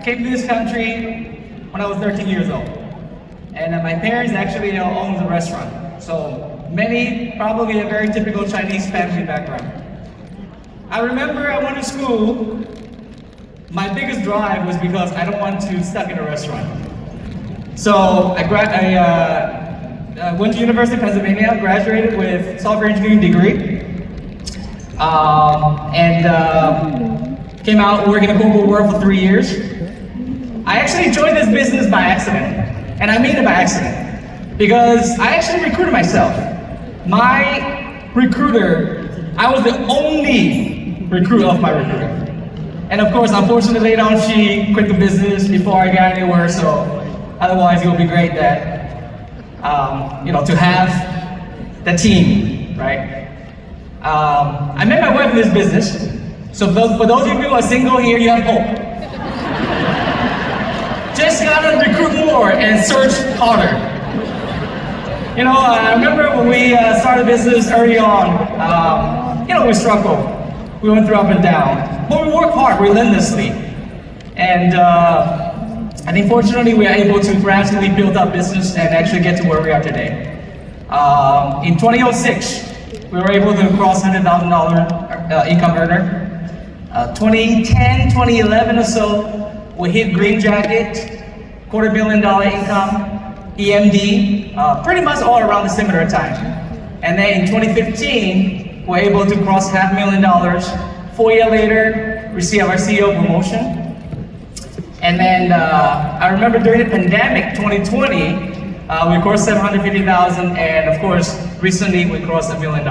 came to this country when I was 13 years old. And my parents actually owned the restaurant. So many, probably a very typical Chinese family background. I remember I went to school. My biggest drive was because I don't want to stuck in a restaurant. So I went to University of Pennsylvania, graduated with software engineering degree, and came out working in the corporate world for 3 years. I actually joined this business by accident, and I made it by accident because I actually recruited myself. My recruiter, I was the only recruiter of my recruiter. And of course, unfortunately, later on, she quit the business before I got anywhere. So otherwise, it would be great that, to have the team, right? I met my wife in this business. So for those of you who are single here, you have hope. Just gotta recruit more and search harder. I remember when we started business early on, we struggled. We went through up and down, but we worked hard relentlessly. And I think fortunately we are able to gradually build up business and actually get to where we are today. In 2006, we were able to cross $100,000 income earner. 2010, 2011 or so, we hit Green Jacket, $250,000 income, EMD, pretty much all around the similar time. And then in 2015, we're able to cross $500,000. 4 years later, receive our CEO promotion. And then I remember during the pandemic, 2020, we crossed 750,000, and of course, recently we crossed $1 million.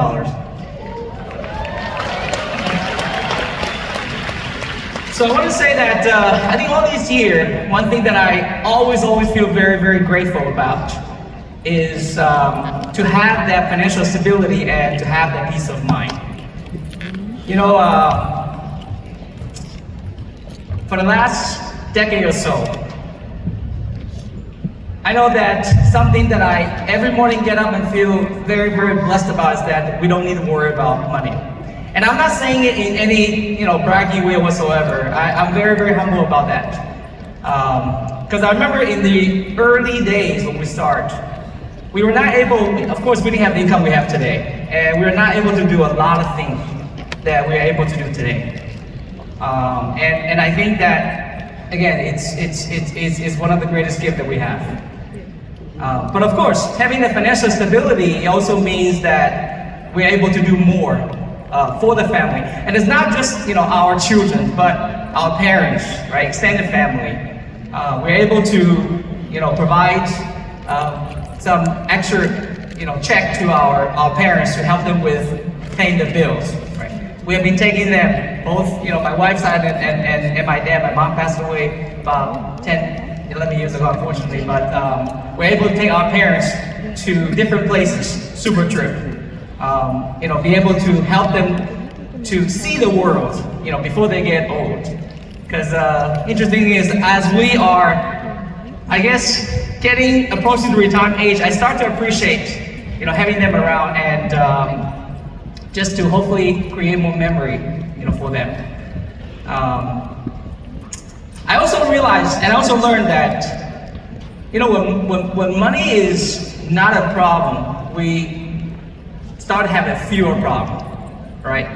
So I want to say that I think all these years, one thing that I always feel very, very grateful about is to have that financial stability and to have that peace of mind. For the last decade or so, I know that something that I every morning get up and feel very, very blessed about is that we don't need to worry about money. And I'm not saying it in any, braggy way whatsoever. I'm very, very humble about that. Because I remember in the early days when we started, we were not able, of course we didn't have the income we have today, and we were not able to do a lot of things that we are able to do today. And I think that, again, it's one of the greatest gifts that we have. But of course, having the financial stability also means that we're able to do more for the family. And it's not just our children, but our parents, right? Extended family. We're able to provide some extra check to our parents to help them with paying the bills. Right? We have been taking them, both my wife's side and my dad. My mom passed away about 11 years ago, unfortunately, but we're able to take our parents to different places, super trip. Be able to help them to see the world, before they get old. Because interesting is, as we are, I guess, approaching the retirement age, I start to appreciate, having them around and just to hopefully create more memory, for them. I also realized, and I also learned that, when money is not a problem, we start having fewer problems, right?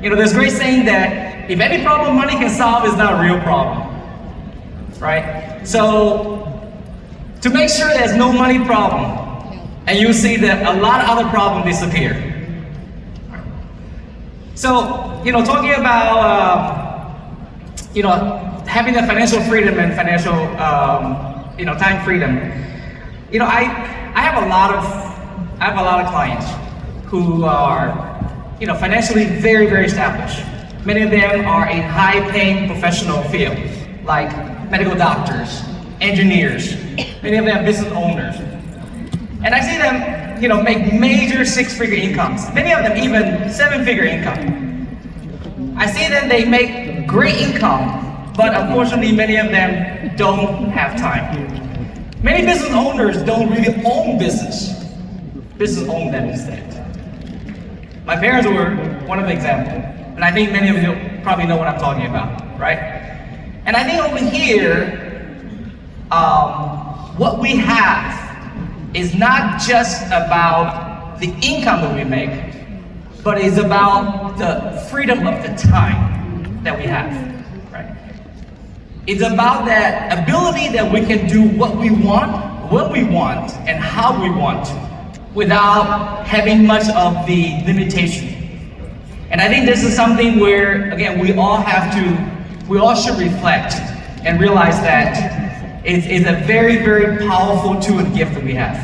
There's a great saying that if any problem money can solve is not a real problem, right? So to make sure there's no money problem, and you see that a lot of other problems disappear. So, talking about, having the financial freedom and financial, time freedom. I have a lot of clients who are, financially very, very established. Many of them are in high-paying professional fields, like medical doctors, engineers. Many of them are business owners. And I see them, make major six-figure incomes. Many of them even seven-figure income. I see them, they make great income, but unfortunately many of them don't have time. Many business owners don't really own business. Business own them instead. My parents were one of the examples, and I think many of you probably know what I'm talking about, right? And I think over here, what we have is not just about the income that we make, but it's about the freedom of the time that we have, right? It's about that ability that we can do what we want, when we want, and how we want, without having much of the limitation. And I think this is something where, again, we all should reflect and realize that it's a very, very powerful tool and gift that we have.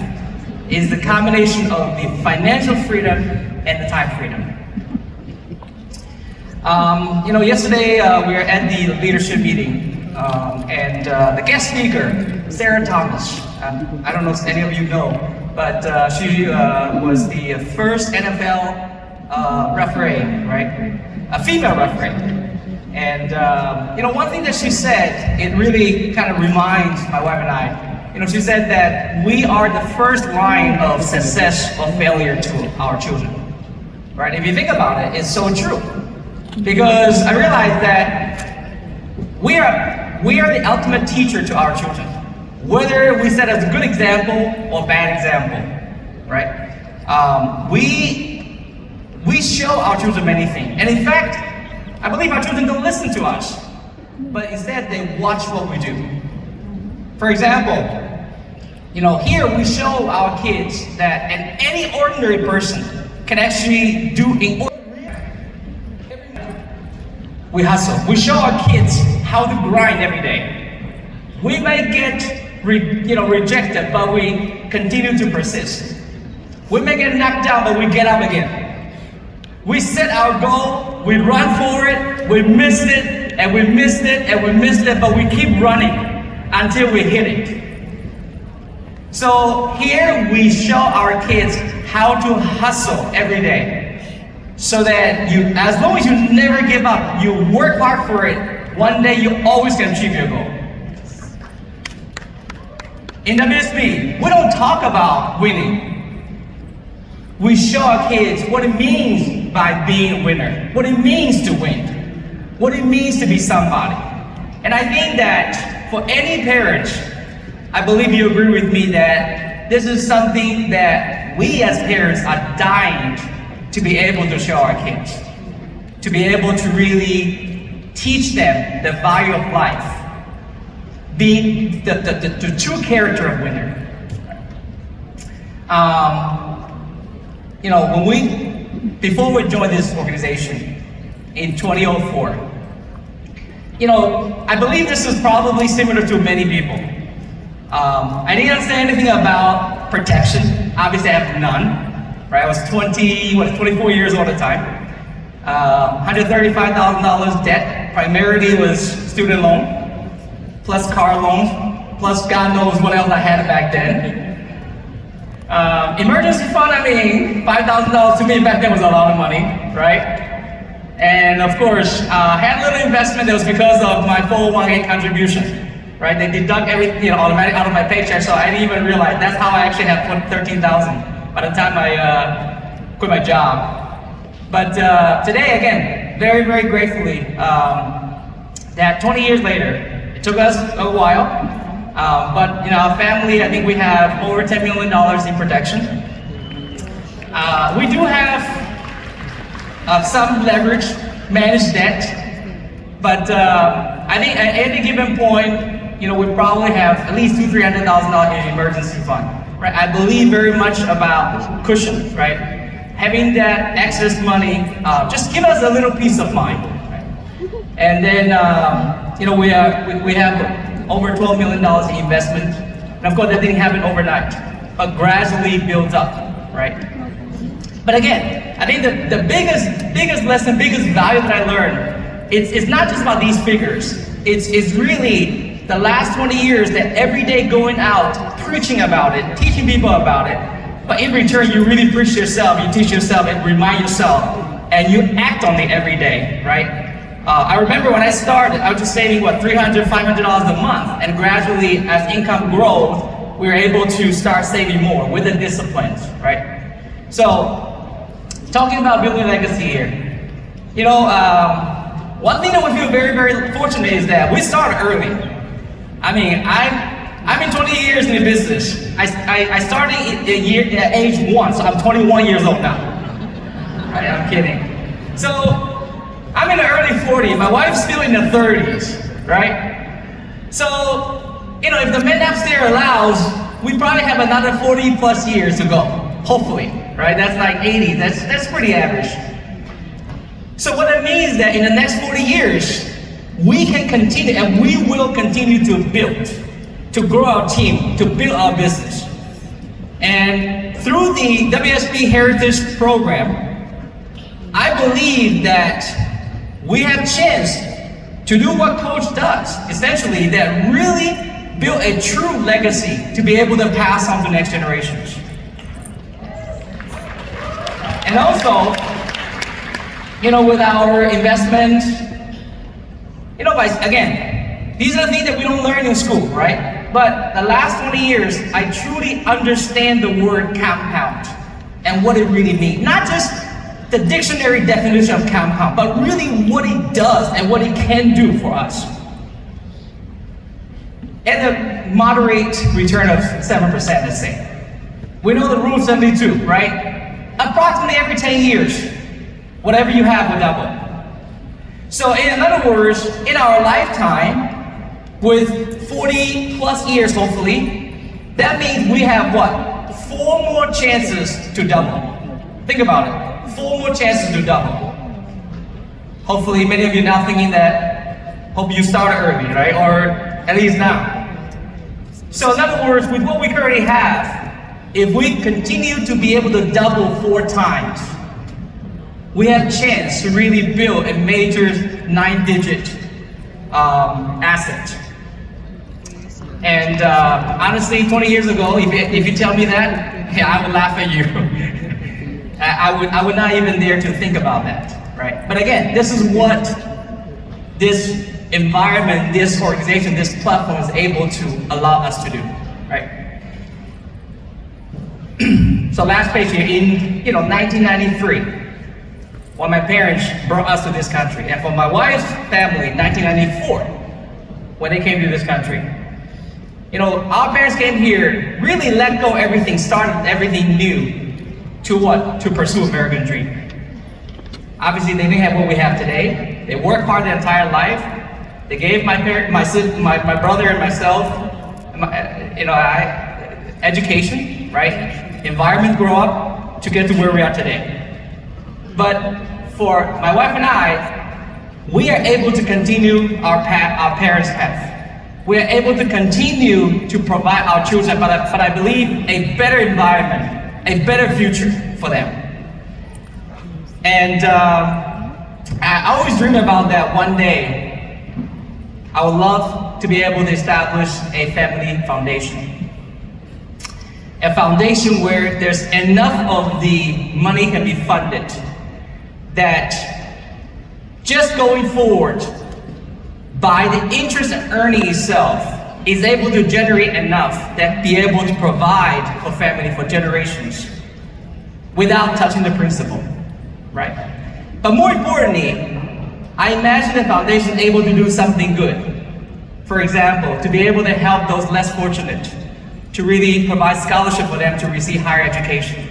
It's the combination of the financial freedom and the time freedom. Yesterday we were at the leadership meeting, and the guest speaker, Sarah Thomas, I don't know if any of you know, but she was the first NFL referee, right? A female referee. And one thing that she said, it really kind of reminds my wife and I, she said that we are the first line of success or failure to our children, right? If you think about it, it's so true. Because I realized that we are the ultimate teacher to our children. Whether we set as a good example or bad example, right? We show our children many things. And in fact, I believe our children don't listen to us, but instead they watch what we do. For example, here we show our kids that any ordinary person can actually do we hustle. We show our kids how to grind every day. We may get rejected, but we continue to persist. We may get knocked down, but we get up again. We set our goal, we run for it, we missed it, and we missed it, and we missed it, but we keep running until we hit it. So here we show our kids how to hustle every day, so that as long as you never give up, you work hard for it, one day you always can achieve your goal. In WSB, we don't talk about winning. We show our kids what it means by being a winner, what it means to win, what it means to be somebody. And I think that for any parent, I believe you agree with me that this is something that we as parents are dying to be able to show our kids, to be able to really teach them the value of life, being the true character of winner. Before we joined this organization in 2004, I believe this is probably similar to many people. I didn't understand anything about protection. Obviously, I have none. Right? I was 24 years old at the time. $135,000 debt. Primarily was student loan, plus car loans, plus God knows what else I had back then. Emergency fund, $5,000 to me back then was a lot of money, right? And of course, I had a little investment that was because of my 401k contribution, right? They deduct everything, automatically out of my paycheck, so I didn't even realize that's how I actually had $13,000 by the time I quit my job. But today, again, very, very gratefully, that 20 years later, it took us a while. But our family, I think we have over $10 million in protection. We do have some leverage, managed debt, but I think at any given point, we probably have at least $200,000-300,000 in emergency fund. Right? I believe very much about cushion, right? Having that excess money, just give us a little peace of mind. Right? And then, we have over $12 million in investment. And of course, that didn't happen overnight, but gradually built up, right? But again, I think the biggest lesson, biggest value that I learned, it's not just about these figures. It's really the last 20 years that every day going out, preaching about it, teaching people about it, but in return, you really preach yourself, you teach yourself, and remind yourself, and you act on it every day, right? I remember when I started, I was just saving, $300, $500 a month, and gradually, as income grows, we were able to start saving more with the disciplines, right? So, talking about building a legacy here, One thing that we feel very, very fortunate is that we started early. I mean, I've been 20 years in the business. I started at age 1, so I'm 21 years old now. I'm kidding. So I'm in the early 40s. My wife's still in the 30s, right? So, you know, if the men upstairs allows, we probably have another 40 plus years to go, hopefully, right? That's like 80. That's pretty average. So what that means is that in the next 40 years, we can continue and we will continue to build, to grow our team, to build our business. And through the WSP Heritage Program, I believe that we have a chance to do what Coach does, essentially, that really build a true legacy to be able to pass on to next generations. And also, you know, with our investment, you know, again, these are the things that we don't learn in school, right? But the last 20 years, I truly understand the word compound and what it really means. Not just the dictionary definition of compound, but really what it does and what it can do for us. At a moderate return of 7%, let's say. We know the rule of 72, right? Approximately every 10 years, whatever you have will double. So in other words, in our lifetime, with 40 plus years hopefully, that means we have what? 4 more chances to double. Think about it. 4 more chances to double. Hopefully many of you now thinking that, hope you started early, right? Or at least now. So in other words, with what we currently have, if we continue to be able to double 4 times, we have a chance to really build a major 9-digit asset. And honestly, 20 years ago, if you tell me that, yeah, I would laugh at you. I would not even dare to think about that, right? But again, this is what this environment, this organization, this platform is able to allow us to do, right? So last page here, in 1993, when my parents brought us to this country, and for my wife's family, 1994, when they came to this country, you know, our parents came here, really let go everything, started everything new. To what? To pursue American dream. Obviously, they didn't have what we have today. They worked hard their entire life. They gave my brother and myself, education, right? Environment, grow up to get to where we are today. But for my wife and I, we are able to continue our parents' path. We are able to continue to provide our children, but I believe a better environment, a better future for them. And I always dream about that one day. I would love to be able to establish a family foundation. A foundation where there's enough of the money can be funded that just going forward, by the interest and earning itself, is able to generate enough that be able to provide for family for generations without touching the principal, right? But more importantly, I imagine the foundation able to do something good. For example, to be able to help those less fortunate, to really provide scholarship for them to receive higher education.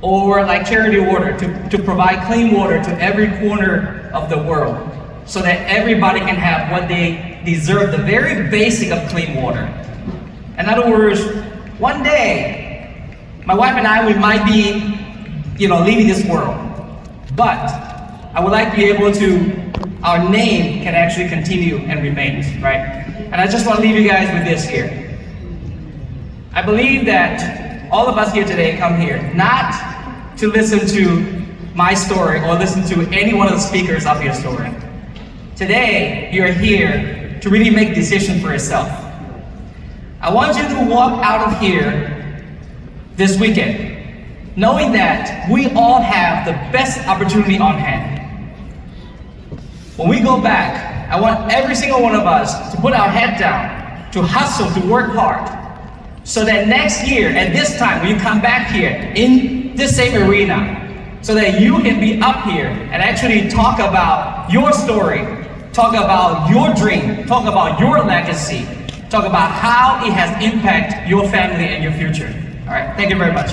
Or like Charity Water, to provide clean water to every corner of the world, so that everybody can have what they deserve, the very basic of clean water. In other words, one day, my wife and I, we might be, leaving this world, but I would like to be able to, our name can actually continue and remain, right? And I just want to leave you guys with this here. I believe that all of us here today come here not to listen to my story or listen to any one of the speakers of your story. Today, you're here to really make a decision for yourself. I want you to walk out of here this weekend knowing that we all have the best opportunity on hand. When we go back, I want every single one of us to put our head down, to hustle, to work hard, so that next year, at this time, when you come back here, in this same arena, so that you can be up here and actually talk about your story, talk about your dream, talk about your legacy, talk about how it has impacted your family and your future. All right, thank you very much.